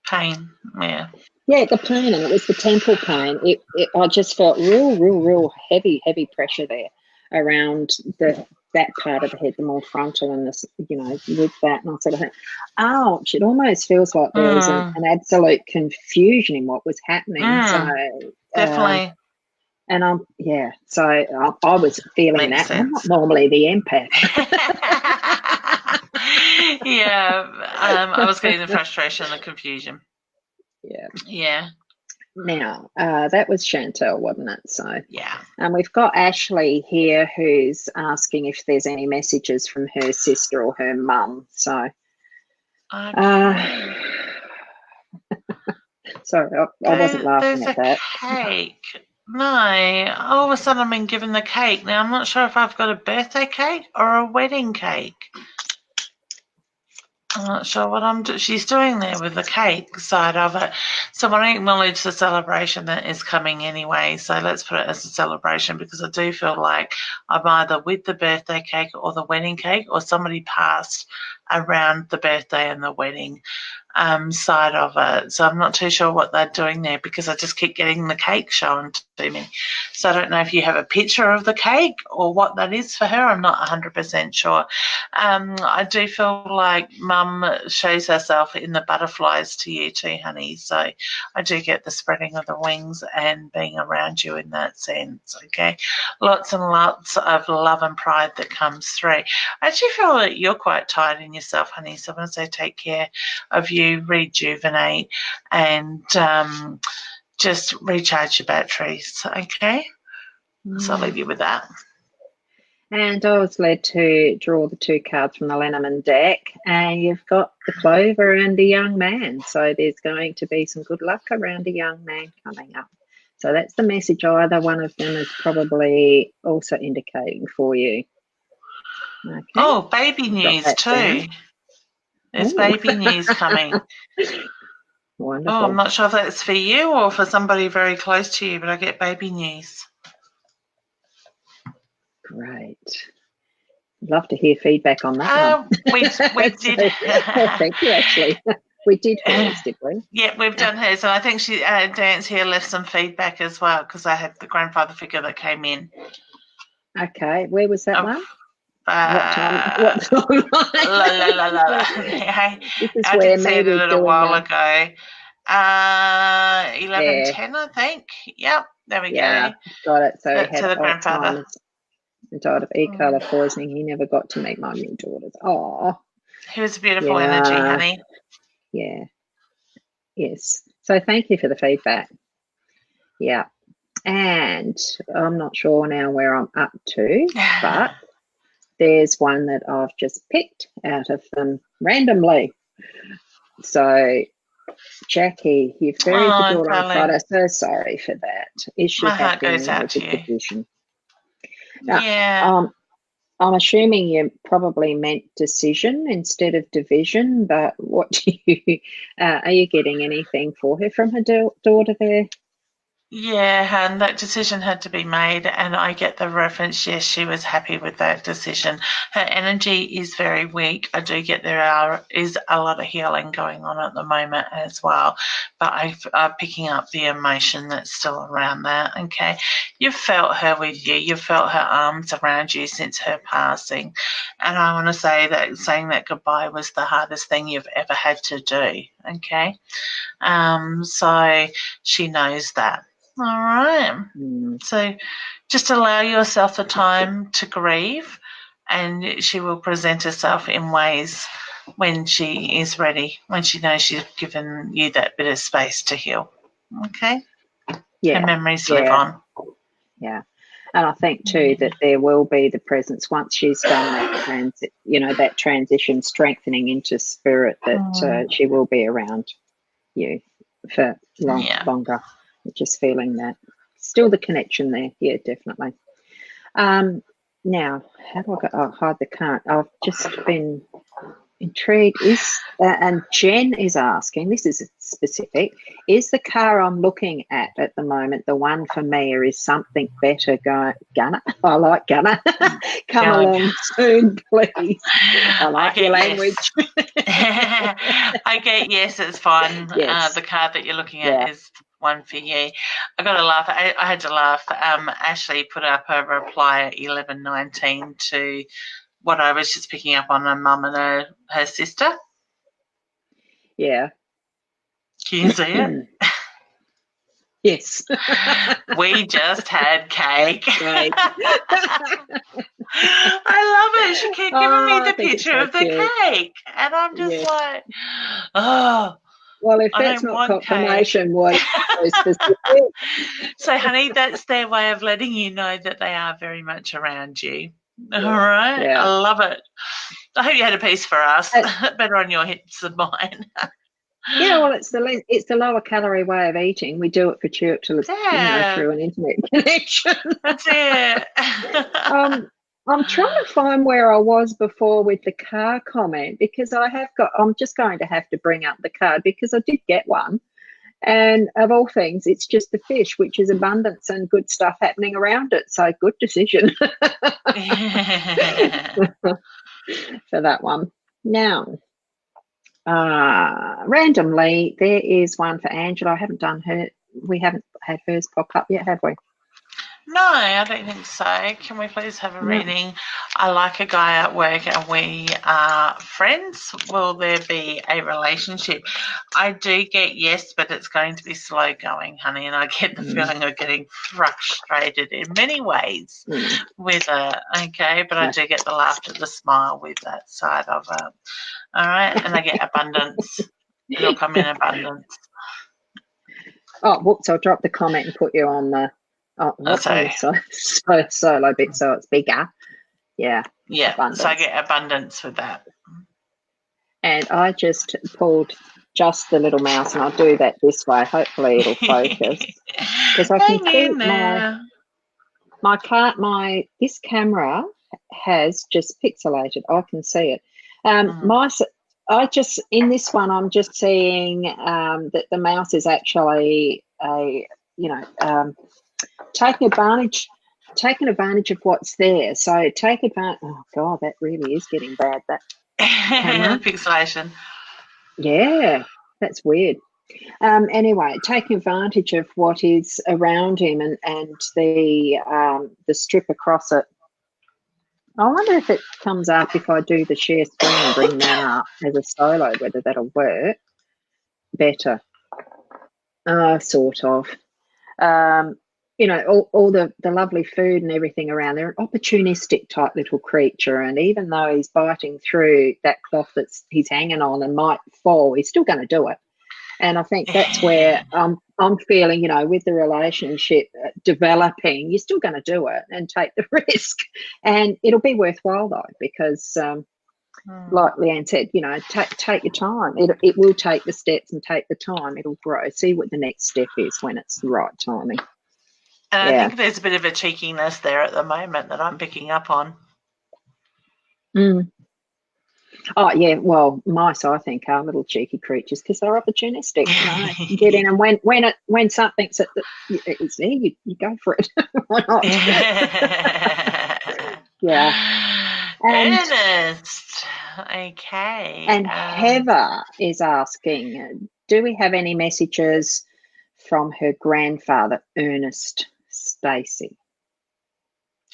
pain? Yeah. Yeah, the pain, and it was the temple pain. I just felt real heavy pressure there around that part of the head, the more frontal, and this, with that, and I sort of think, ouch! It almost feels like there was an absolute confusion in what was happening. So definitely. So I was feeling that. I'm not normally the empath. I was getting the frustration and the confusion. Yeah. Now, that was Chantal, wasn't it? So, yeah. And we've got Ashley here who's asking if there's any messages from her sister or her mum. So, sorry, I wasn't laughing at that. There's a cake. No, all of a sudden I've been given the cake. Now, I'm not sure if I've got a birthday cake or a wedding cake. I'm not sure what she's doing there with the cake side of it. So I want to acknowledge the celebration that is coming anyway. So let's put it as a celebration, because I do feel like I'm either with the birthday cake or the wedding cake, or somebody passed around the birthday and the wedding side of it. So I'm not too sure what they're doing there, because I just keep getting the cake shown to me. So I don't know if you have a picture of the cake or what that is for her. I'm not 100% sure. I do feel like Mum shows herself in the butterflies to you too, honey. So I do get the spreading of the wings and being around you in that sense, okay? Lots and lots of love and pride that comes through. I actually feel that you're quite tired in yourself, honey. So I want to say take care of you, rejuvenate, and just recharge your batteries, okay? So I'll leave you with that. And I was led to draw the 2 cards from the Lenormand deck, and you've got the Clover and the young man. So there's going to be some good luck around a young man coming up. So that's the message either one of them is probably also indicating for you. Okay. Oh, baby news too. There's baby news coming. Wonderful. Oh, I'm not sure if that's for you or for somebody very close to you, but I get baby news. Great. Love to hear feedback on that one. We did. Thank you, Ashley. We did hers, did we? Yeah, we've done hers, and I think she Dance here left some feedback as well because I had the grandfather figure that came in. Okay, where was that one? What time? What time? This is I where did see it a little while ago. 11:10, I think. Yep, there we go. Got it. So that's he had the grandfather. And died of E. coli poisoning. He never got to meet my new daughters. Oh, he was a beautiful energy, honey. Yeah. Yes. So thank you for the feedback. Yeah. And I'm not sure now where I'm up to, but there's one that I've just picked out of them randomly. So, Jackie, you've buried your daughter on Friday. So sorry for that. Is she happy with the decision? Now, I'm assuming you probably meant decision instead of division, but what do you are you getting anything for her from her daughter there? Yeah, and that decision had to be made, and I get the reference. Yes, she was happy with that decision. Her energy is very weak. I do get there is a lot of healing going on at the moment as well, but I'm picking up the emotion that's still around that. Okay, you've felt her with you. You've felt her arms around you since her passing, and I want to say that saying that goodbye was the hardest thing you've ever had to do. Okay, so she knows that. All right. So just allow yourself the time to grieve, and she will present herself in ways when she is ready, when she knows she's given you that bit of space to heal. Okay? Yeah. Her memories live on. Yeah. And I think too that there will be the presence once she's done that that transition, strengthening into spirit, that she will be around you for longer. Just feeling that. Still the connection there. Yeah, definitely. Now, how do I go? Hide the card. I've just been intrigued. And Jen is asking, this is specific, is the car I'm looking at the moment the one for me, or is something better gonna? I like gonna. Come along soon, please. I like your language. I get yes, it's fine. Yes. The car that you're looking at is one for you. I got to laugh. I had to laugh. Ashley put up a reply at 11:19 to what I was just picking up on her mum and her sister. Yeah. Can you see it? Yes. We just had cake. Right. I love it. She kept giving me the picture of the cake. And I'm just like, oh. Well, if that's not confirmation, what is specific? So, honey, that's their way of letting you know that they are very much around you. All right? Yeah. I love it. I hope you had a piece for us. Better on your hips than mine. Well, it's the lower calorie way of eating. We do it for church through an internet connection. That's it. I'm trying to find where I was before with the car comment, because I'm just going to have to bring up the card because I did get one. And of all things, it's just the fish, which is abundance and good stuff happening around it. So good decision for that one. Now, randomly, there is one for Angela. I haven't done her. We haven't had hers pop up yet, have we? No, I don't think so. Can we please have a reading? I like a guy at work and we are friends. Will there be a relationship? I do get yes, but it's going to be slow going, honey, and I get the feeling of getting frustrated in many ways with it, okay? But I do get the laughter, the smile with that side of it. All right? And I get abundance. It'll come in abundance. Oh, whoops, I'll drop the comment and put you on the solo bit, so it's bigger. Yeah. Abundance. So I get abundance with that. And I just pulled just the little mouse, and I'll do that this way. Hopefully it'll focus. Because I can see this camera has just pixelated. I can see it. In this one, I'm just seeing that the mouse is actually taking advantage of what's there. So take advantage. Oh God, that really is getting bad. That camera pixelation. Yeah, That's weird. Anyway, taking advantage of what is around him and the strip across it. I wonder if it comes up if I do the share screen and bring that up as a solo, whether that'll work better. Sort of. You know, all the lovely food and everything around. They're an opportunistic type little creature, and even though he's biting through that cloth that's he's hanging on and might fall, he's still going to do it. And I think that's where I'm feeling, you know, with the relationship developing, you're still going to do it and take the risk, and it'll be worthwhile though, because like Leanne said, you know, take your time. It will take the steps and take the time. It'll grow. See what the next step is when it's the right timing. And I think there's a bit of a cheekiness there at the moment that I'm picking up on. Oh, yeah. Well, mice, I think, are little cheeky creatures because they're opportunistic. You know, get in, and when something's it's there, you go for it. Why not? Yeah. Ernest. Okay. And Heather is asking, do we have any messages from her grandfather, Ernest Stacey?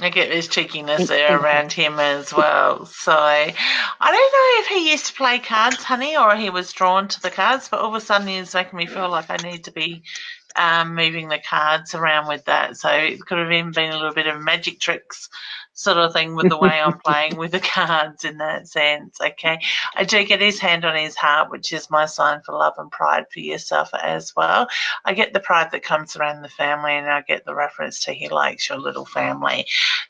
I get this cheekiness there around him as well. So I don't know if he used to play cards, honey, or he was drawn to the cards, but all of a sudden he's making me feel like I need to be moving the cards around with that. So it could have even been a little bit of magic tricks sort of thing with the way I'm playing with the cards in that sense. Okay. I do get his hand on his heart, which is my sign for love and pride for yourself as well. I get the pride that comes around the family, and I get the reference to he likes your little family.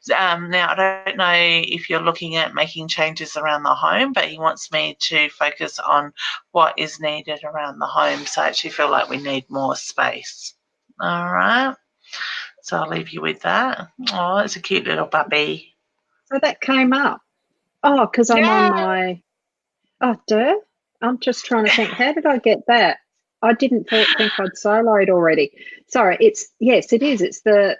Now, I don't know if you're looking at making changes around the home, but he wants me to focus on what is needed around the home. So I actually feel like we need more space. All right. So I'll leave you with that. Oh, it's a cute little puppy. So that came up. Oh, because I'm on my... Oh, duh. I'm just trying to think, how did I get that? I didn't think I'd soloed already. Sorry, yes, it is. It's the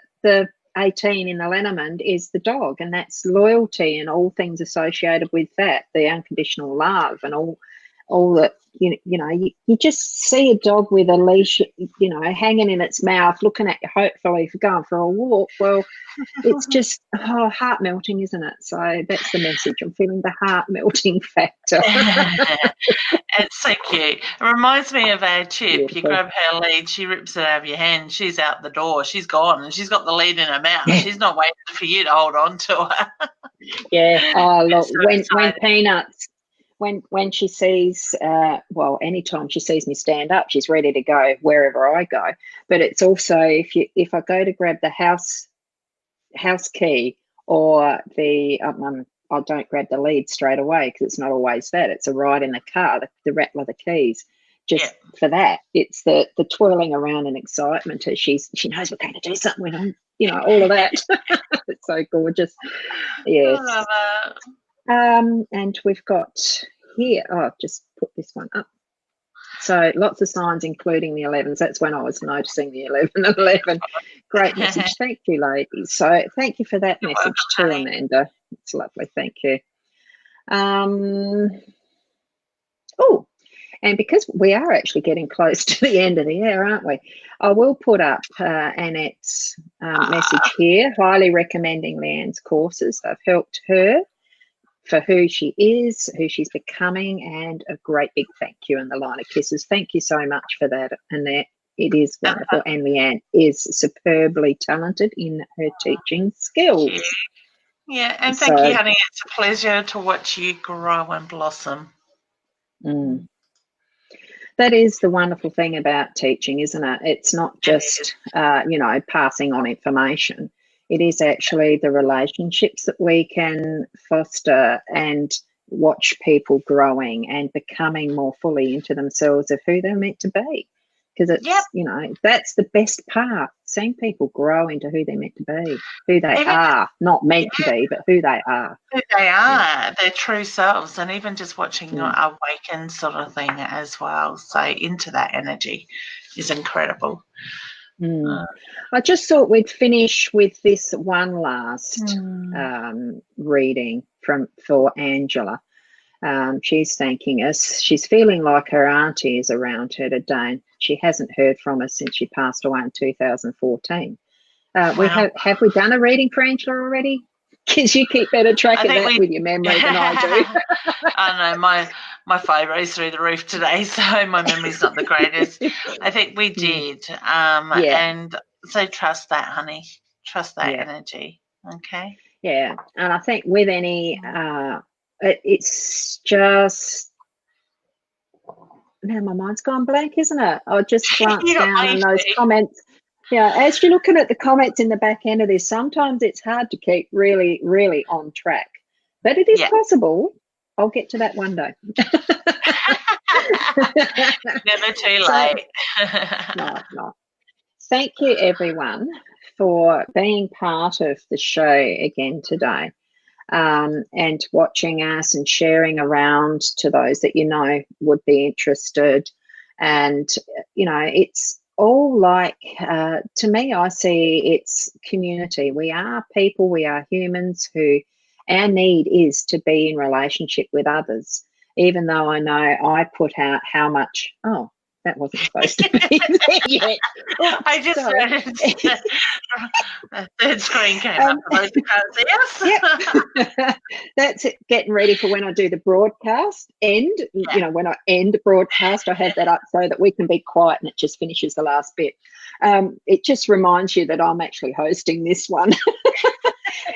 18 in the Lenormand is the dog, and that's loyalty and all things associated with that, the unconditional love and all that. You know, you just see a dog with a leash, you know, hanging in its mouth, looking at you hopefully for going for a walk. Well, it's just heart melting, isn't it? So that's the message. I'm feeling the heart melting factor. It's so cute. It reminds me of our Chip. Beautiful. You grab her lead, she rips it out of your hand, she's out the door, she's gone, and she's got the lead in her mouth. She's not waiting for you to hold on to her. Yeah. Oh, look, So when Peanuts, when she sees, well, anytime she sees me stand up, she's ready to go wherever I go. But it's also if I go to grab the house key or I don't grab the lead straight away because it's not always that. It's a ride in the car, the rattle of the keys. Just for that, it's the twirling around and excitement as she knows we're going to do something with them, you know, all of that. It's so gorgeous. Yes. I love it. And we've got here, I've just put this one up. So lots of signs, including the 11s. That's when I was noticing the 11 and 11. Great message. Thank you, ladies. So thank you for that message too, Amanda. It's lovely. Thank you. Oh, and because we are actually getting close to the end of the year, aren't we? I will put up Annette's message here, highly recommending Leanne's courses. I've helped her for who she is, who she's becoming, and a great big thank you in the line of kisses. Thank you so much for that, Annette. It is wonderful, and Leanne is superbly talented in her teaching skills. Yeah, and thank you, honey. It's a pleasure to watch you grow and blossom. That is the wonderful thing about teaching, isn't it? It's not just, you know, passing on information. It is actually the relationships that we can foster and watch people growing and becoming more fully into themselves of who they're meant to be. Because it's, you know, that's the best part, seeing people grow into who they're meant to be, who they are, not meant to be, but who they are. Who they are, their true selves, and even just watching awaken sort of thing as well. So into that energy is incredible. I just thought we'd finish with this one last reading for Angela. She's thanking us. She's feeling like her auntie is around her today. And she hasn't heard from us since she passed away in 2014. Wow. Have we done a reading for Angela already? Because you keep better track of that with your memory than I do. I know my fibro's through the roof today, so my memory's not the greatest. I think we did. And so trust that, honey. Trust that energy. Okay. Yeah, and I think with any, it's just, now my mind's gone blank, isn't it? I just glanced down and those comments. Yeah, as you're looking at the comments in the back end of this, sometimes it's hard to keep really, really on track. But it is possible. I'll get to that one day. Never too late. No. Thank you, everyone, for being part of the show again today, and watching us and sharing around to those that you know would be interested. And, you know, it's all like, to me, I see it's community. We are people, we are humans who, our need is to be in relationship with others, even though I know I put out how much, that wasn't supposed to be there yet. Oops, I just noticed the third screen came up for those who can't see us. Yep. That's it, getting ready for when I do the broadcast end. You know, when I end the broadcast, I have that up so that we can be quiet and it just finishes the last bit. It just reminds you that I'm actually hosting this one.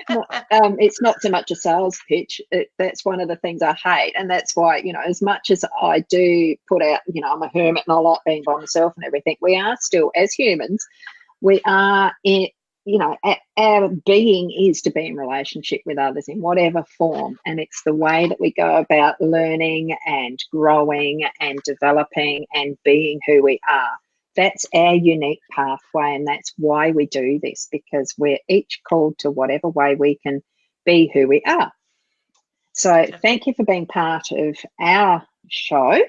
It's not so much a sales pitch. That's one of the things I hate. And that's why, you know, as much as I do put out, you know, I'm a hermit and I like being by myself and everything, we are still, as humans, we are in, you know, our being is to be in relationship with others in whatever form. And it's the way that we go about learning and growing and developing and being who we are. That's our unique pathway, and that's why we do this, because we're each called to whatever way we can be who we are. So thank you for being part of our show,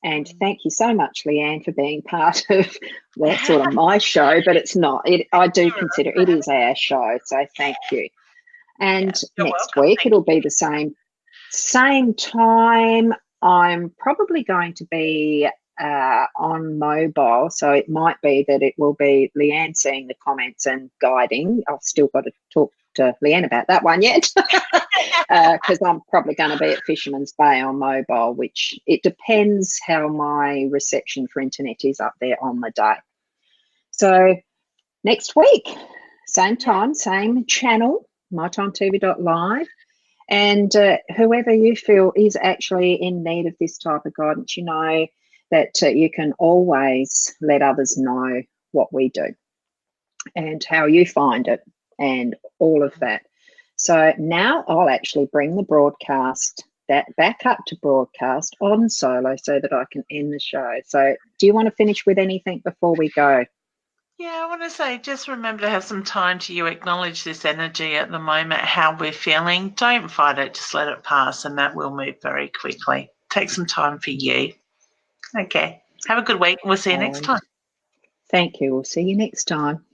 and thank you so much, Leanne, for being part of, well, sort of my show, but it's not. I do consider it is our show, so thank you. And next week it'll be the same time. I'm probably going to be on mobile, so it might be that it will be Leanne seeing the comments and guiding. I've still got to talk to Leanne about that one yet, because I'm probably going to be at Fisherman's Bay on mobile, which it depends how my reception for internet is up there on the day. So next week, same time, same channel, mytimetv.live. And whoever you feel is actually in need of this type of guidance, you know that you can always let others know what we do and how you find it and all of that. So now I'll actually bring the broadcast back up to broadcast on solo so that I can end the show. So do you want to finish with anything before we go? Yeah, I want to say, just remember to have some time to you acknowledge this energy at the moment, how we're feeling. Don't fight it, just let it pass, and that will move very quickly. Take some time for you. Okay. Have a good week. We'll see you next time. Thank you. We'll see you next time.